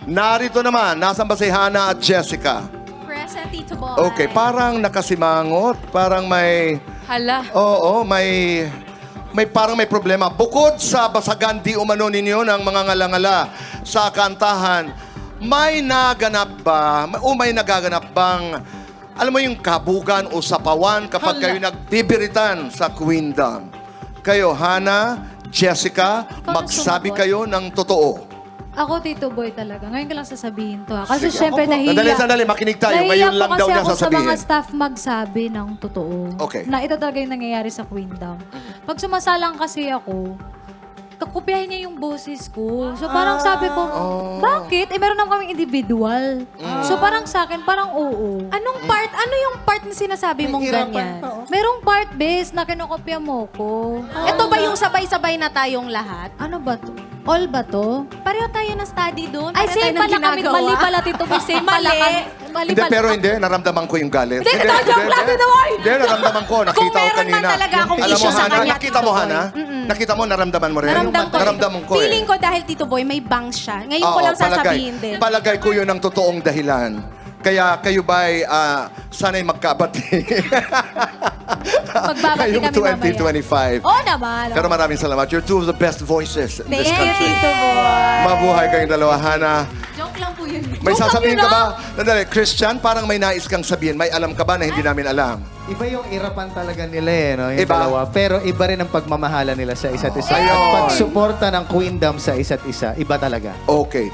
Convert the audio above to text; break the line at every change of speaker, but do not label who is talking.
Narito naman, nasan ba si Hannah at Jessica?
Present, Tito Boy.
Okay, parang nakasimangot, parang may...
Hala.
Oo, may parang may problema. Bukod sa basagan di umano ninyo ng mga ngalangala sa kantahan, may naganap ba, o may nagaganap bang, alam mo yung kabugan o sapawan kapag kayo nagbibiritan sa Queendom? Kayo, Hannah, Jessica, magsabi kayo ng totoo.
Ako, Tito Boy talaga. Ngayon ko lang sasabihin to. Kasi
Sige.
syempre nahiya.
Sandali, makinig tayo.
Nahiya
Ngayon lang
po
daw
kasi
niya
ako sa
sasabihin.
mga staff magsabi ng totoo.
Okay.
Na ito talaga yung nangyayari sa Queendom. Pag sumasalang kasi ako, kakopyahin niya yung boses ko. So parang sabi ko, bakit? Eh meron naman kaming individual. So parang sa akin, parang oo.
Ano yung part na sinasabi mong ganyan?
Merong part base na kinokopya mo ko.
Ito ba yung sabay-sabay na tayong lahat?
Ano ba to? All ba to?
Pareho tayo na study doon.
Ay,
pareho
same
tayo ng
pala kami.
ginagawa.
Mali pala, Tito Boy. Same pala
Mali.
kami. Mali
Hindi,
pala.
pero hindi. Naramdaman ko yung galit.
Hindi, joke lang, Tito Boy.
Hindi, naramdaman ko. Nakita
Kung
ko
meron
kanina.
man talaga akong
Alam mo,
issue sa
Hannah,
kanya,
nakita mo,
Tito Boy.
Hannah? Nakita mo, naramdaman mo rin?
Naramdam ko.
ko eh.
Feeling ko dahil Tito Boy, may bangs siya. Ngayon ko
Oo,
lang sasabihin din.
Palagay ko yun ang totoong dahilan. Kaya kayo ba'y sana'y magkabati?
Magbabati
Ngayong
kami mamaya.
2025.
Oo naman.
Pero maraming salamat. You're two of the best voices in this
Thank you,
country.
Tito Boy.
Mabuhay kayong dalawa, Hannah.
Joke lang po yun.
May
Joke lang
sasabihin
yun,
ka
ah.
ba? Nandali, Christian, parang may nais kang sabihin. May alam ka ba na hindi namin alam?
Iba yung irapan talaga nila eh, no? Yung
Iba?
dalawa. Pero iba rin ang pagmamahala nila sa isa't isa.
Ayun.
At pagsuporta ng Queendom sa isa't isa, iba talaga.
Okay.